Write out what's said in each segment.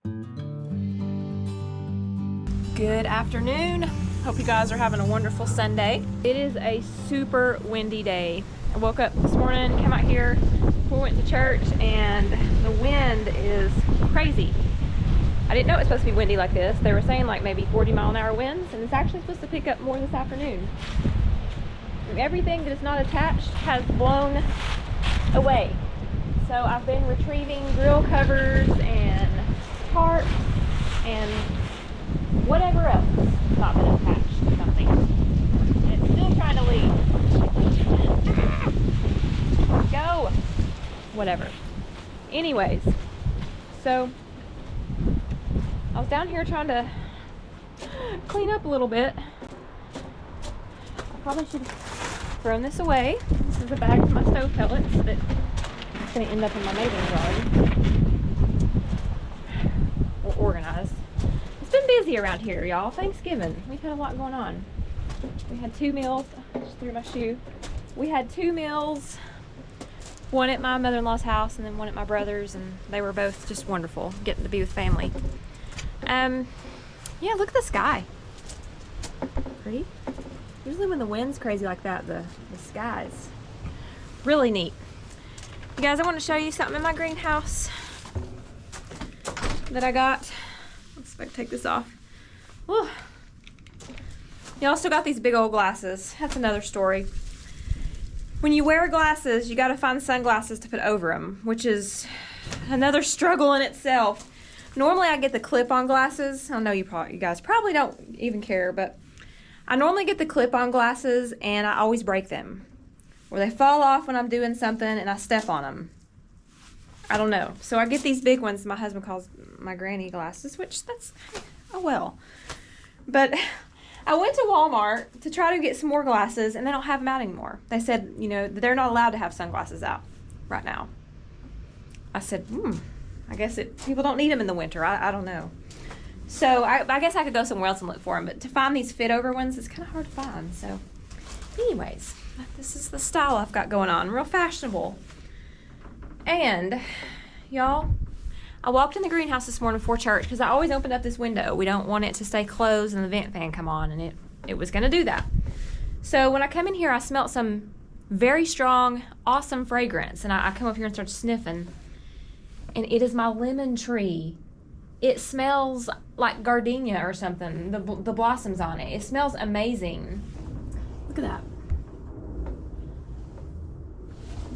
Good afternoon. Hope you guys are having a wonderful Sunday. It is a super windy day. I woke up this morning, came out here, we went to church, and the wind is crazy. I didn't know it was supposed to be windy like this. They were saying like maybe 40-mile-an-hour winds, and it's actually supposed to pick up more this afternoon. And everything that is not attached has blown away. So I've been retrieving grill covers and tarps and whatever else has not been attached to something. And it's still trying to leave. Go! Whatever. Anyways, so I was down here trying to clean up a little bit. I probably should have thrown this away. This is a bag of my stove pellets that is going to end up in my neighbor's yard. Or organized. It's been busy around here, y'all. Thanksgiving. We've had a lot going on. We had 2 meals. I just threw my shoe. We had 2 meals. One at my mother-in-law's house and then one at my brother's, and they were both just wonderful, getting to be with family. Yeah, look at the sky. Pretty. Usually when the wind's crazy like that, the sky's really neat. You guys, I want to show you something in my greenhouse that I got. Let's see if I can take this off. Whew. Y'all still got these big old glasses. That's another story. When you wear glasses, you got to find sunglasses to put over them, which is another struggle in itself. Normally I get the clip-on glasses. I know you guys probably don't even care, but I normally get the clip-on glasses and I always break them. Or they fall off when I'm doing something and I step on them. I don't know. So I get these big ones my husband calls my granny glasses, which that's, oh well. But I went to Walmart to try to get some more glasses, and they don't have them out anymore. They said, you know, they're not allowed to have sunglasses out right now. I said, I guess people don't need them in the winter. I don't know. So I guess I could go somewhere else and look for them, but to find these fit-over ones, it's kind of hard to find. So anyways, this is the style I've got going on. Real fashionable. And, y'all, I walked in the greenhouse this morning before church because I always open up this window. We don't want it to stay closed and the vent fan come on, and it was going to do that. So when I come in here, I smelled some very strong, awesome fragrance, and I come up here and start sniffing, and it is my lemon tree. It smells like gardenia or something, the blossoms on it. It smells amazing. Look at that.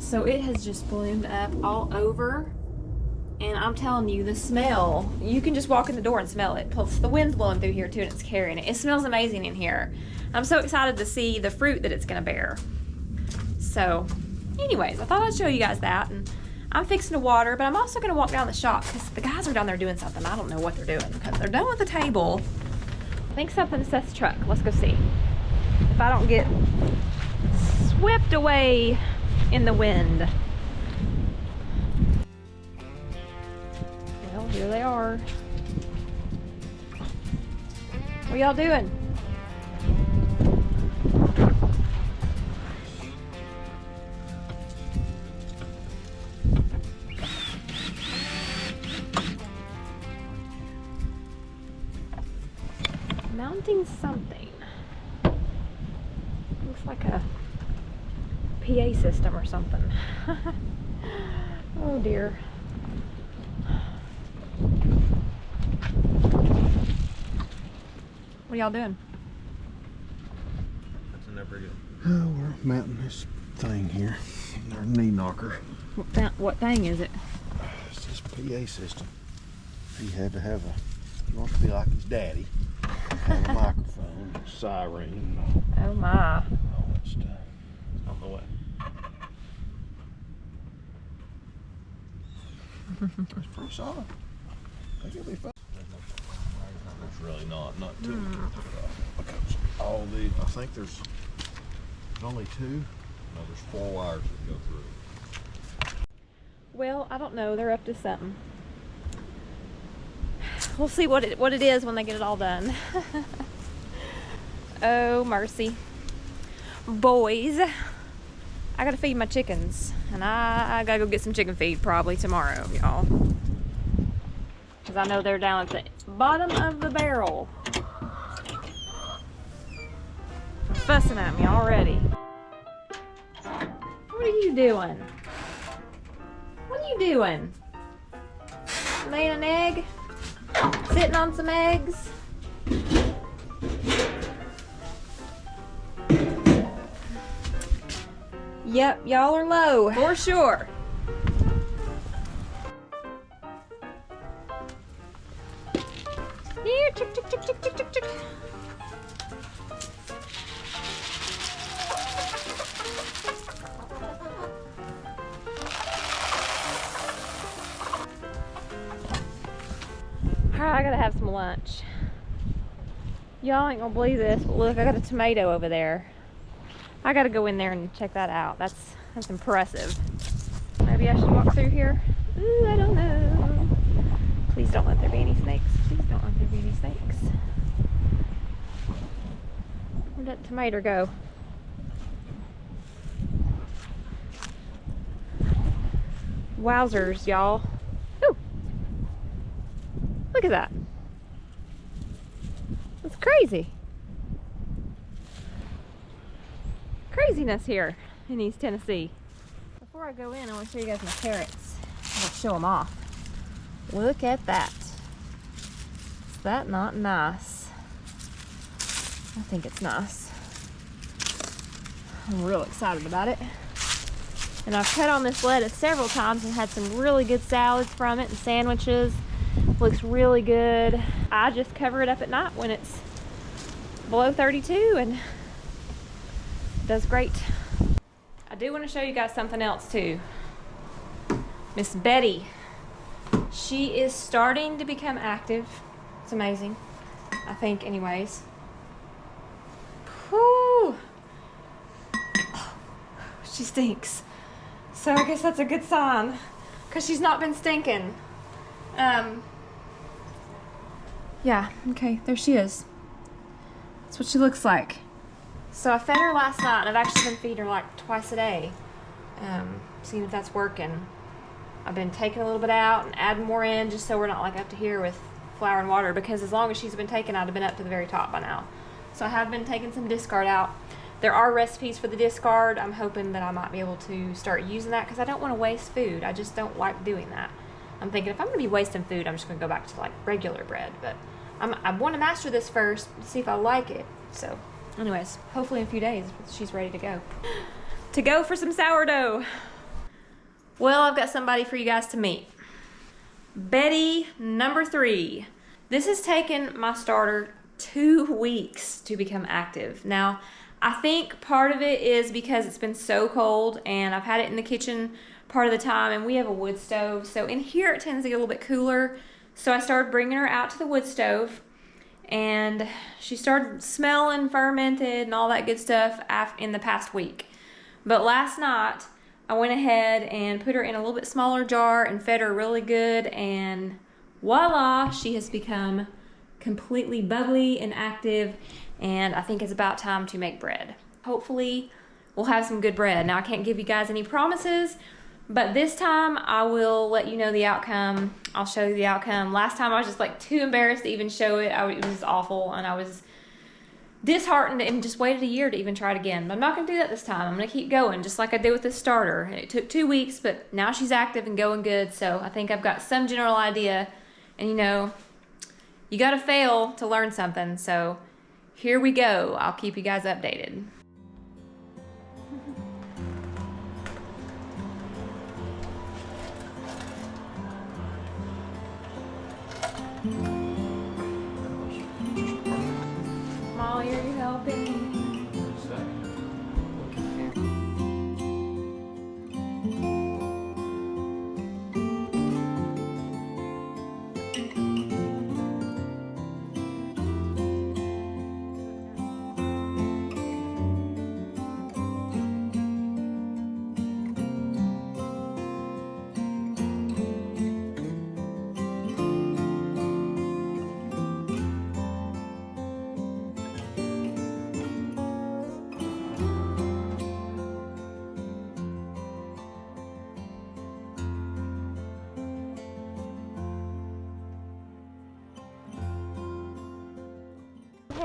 So it has just bloomed up all over. And I'm telling you, the smell, you can just walk in the door and smell it. Plus, the wind's blowing through here, too, and it's carrying it. It smells amazing in here. I'm so excited to see the fruit that it's going to bear. So, anyways, I thought I'd show you guys that. And I'm fixing to water, but I'm also going to walk down the shop because the guys are down there doing something. I don't know what they're doing because they're done with the table. I think something's Seth's truck. Let's go see. If I don't get swept away in the wind. Well, here they are. What y'all doing? Mounting something. Looks like a PA system or something. Oh dear. What are y'all doing? That's never good. We're mounting this thing here. Our knee knocker. What thing is it? It's this PA system. He had to have he wants to be like his daddy. Have a microphone, a siren, Oh my. all that stuff. It's on the way. It's pretty solid. I think it'll be fine. It's really not too. Because all the, I think there's only 2. No, there's 4 wires that go through. Well, I don't know. They're up to something. We'll see what it is when they get it all done. Oh, mercy. Boys, I gotta feed my chickens. And I gotta go get some chicken feed probably tomorrow, y'all. because I know they're down at the bottom of the barrel. They're fussing at me already. What are you doing? What are you doing? Laying an egg? Sitting on some eggs? Yep, y'all are low, for sure. Here, chick, chick, chick, chick, chick, chick, chick. Alright, I gotta have some lunch. Y'all ain't gonna believe this, but look, I got a tomato over there. I gotta go in there and check that out. That's impressive. Maybe I should walk through here? Ooh, I don't know. Please don't let there be any snakes. Please don't let there be any snakes. Where'd that tomato go? Wowzers, y'all. Ooh. Look at that. That's crazy. Craziness here in East Tennessee. Before I go in, I want to show you guys my carrots. I'll show them off. Look at that. Is that not nice? I think it's nice. I'm real excited about it. And I've cut on this lettuce several times and had some really good salads from it and sandwiches. Looks really good. I just cover it up at night when it's below 32 and it does great. I do want to show you guys something else too. Miss Betty. She is starting to become active. It's amazing. I think anyways. Whew. She stinks. So I guess that's a good sign. Because she's not been stinking. Yeah, okay, there she is. That's what she looks like. So I fed her last night, and I've actually been feeding her like twice a day. Seeing if that's working. I've been taking a little bit out and adding more in just so we're not like up to here with flour and water, because as long as she's been taken, I'd have been up to the very top by now. So I have been taking some discard out. There are recipes for the discard. I'm hoping that I might be able to start using that because I don't want to waste food. I just don't like doing that. I'm thinking if I'm going to be wasting food, I'm just going to go back to like regular bread. But I want to master this first, see if I like it. So anyways, hopefully in a few days she's ready to go. To go for some sourdough. Well, I've got somebody for you guys to meet. Betty number 3. This has taken my starter 2 weeks to become active. Now, I think part of it is because it's been so cold and I've had it in the kitchen part of the time, and we have a wood stove. So in here it tends to get a little bit cooler. So I started bringing her out to the wood stove and she started smelling fermented and all that good stuff in the past week. But last night I went ahead and put her in a little bit smaller jar and fed her really good, and voila, she has become completely bubbly and active, and I think it's about time to make bread. Hopefully we'll have some good bread. Now I can't give you guys any promises, but this time I will let you know the outcome. I'll show you the outcome. Last time I was just like too embarrassed to even show it. It was awful and I was disheartened and just waited a year to even try it again. But I'm not going to do that this time. I'm going to keep going just like I did with this starter. It took 2 weeks, but now she's active and going good, so I think I've got some general idea. And you know, you got to fail to learn something, so here we go. I'll keep you guys updated. Molly, are you helping?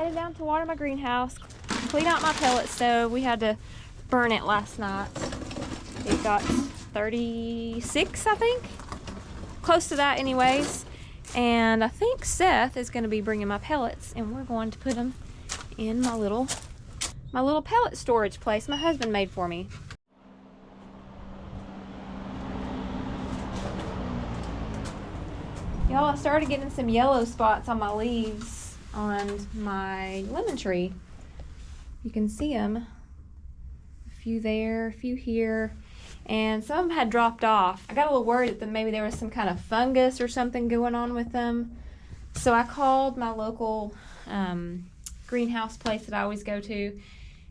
headed down to water my greenhouse, clean out my pellet stove. We had to burn it last night. It got 36, I think. Close to that anyways. And I think Seth is going to be bringing my pellets, and we're going to put them in my little pellet storage place my husband made for me. Y'all, I started getting some yellow spots on my leaves on my lemon tree. You can see them. A few there, a few here, and some of them had dropped off. I got a little worried that maybe there was some kind of fungus or something going on with them. So I called my local greenhouse place that I always go to,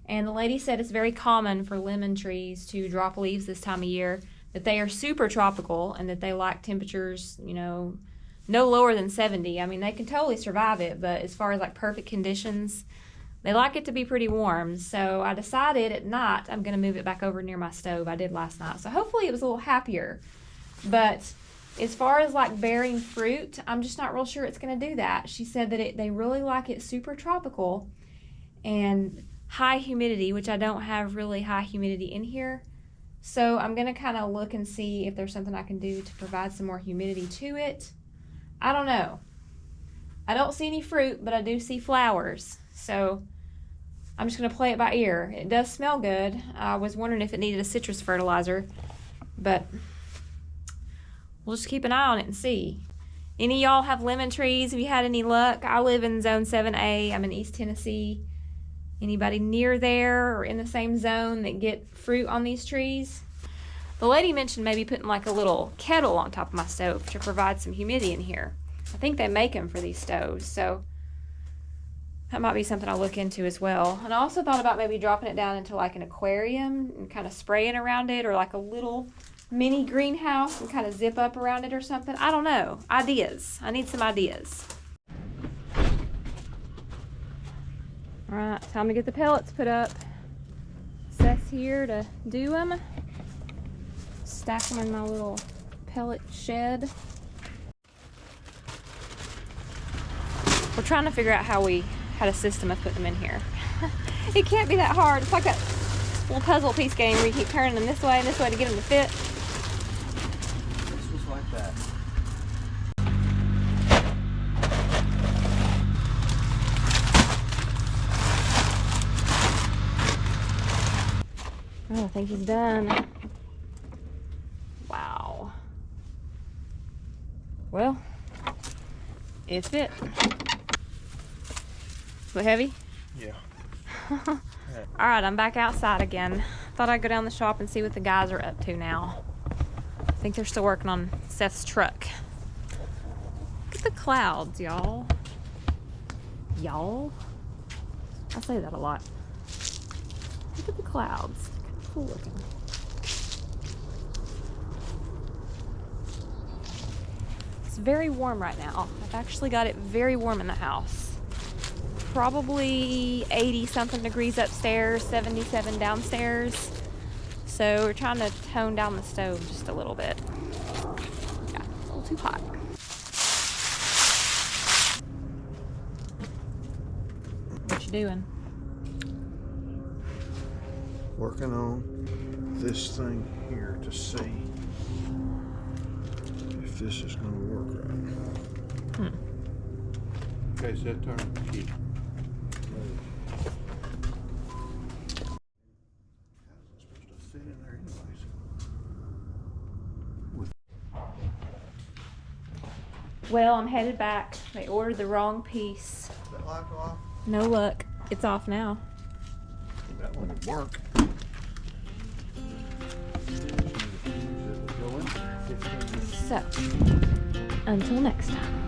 and the lady said it's very common for lemon trees to drop leaves this time of year, that they are super tropical and that they like temperatures, you know, no lower than 70. I mean, they can totally survive it, but as far as like perfect conditions, they like it to be pretty warm. So I decided at night I'm going to move it back over near my stove. I did last night. So hopefully it was a little happier. But as far as like bearing fruit, I'm just not real sure it's going to do that. She said that they really like it super tropical and high humidity, which I don't have really high humidity in here. So I'm going to kind of look and see if there's something I can do to provide some more humidity to it. I don't know. I don't see any fruit, but I do see flowers. So I'm just going to play it by ear. It does smell good. I was wondering if it needed a citrus fertilizer, but we'll just keep an eye on it and see. Any of y'all have lemon trees? Have you had any luck? I live in Zone 7A. I'm in East Tennessee. Anybody near there or in the same zone that get fruit on these trees? The lady mentioned maybe putting like a little kettle on top of my stove to provide some humidity in here. I think they make them for these stoves, so that might be something I'll look into as well. And I also thought about maybe dropping it down into like an aquarium and kind of spraying around it, or like a little mini greenhouse and kind of zip up around it or something. I don't know. Ideas. I need some ideas. All right, time to get the pellets put up. Seth's here to do them. Stack them in my little pellet shed. We're trying to figure out how we had a system of putting them in here. It can't be that hard. It's like a little puzzle piece game where you keep turning them this way and this way to get them to fit. This was like that. Oh, I think he's done. Wow. Well, it fit. Is it heavy? Yeah. All right, I'm back outside again. Thought I'd go down the shop and see what the guys are up to now. I think they're still working on Seth's truck. Look at the clouds, y'all. Y'all? I say that a lot. Look at the clouds. Kind of cool looking. It's very warm right now. I've actually got it very warm in the house. Probably 80 something degrees upstairs, 77 downstairs. So we're trying to tone down the stove just a little bit. Yeah, a little too hot. What you doing? Working on this thing here to see if this is going to work right. Okay, set turn the key. How's it supposed to fit in there anyways? Well, I'm headed back. They ordered the wrong piece. Is that light go off? No luck. It's off now. That one would work. So, until next time.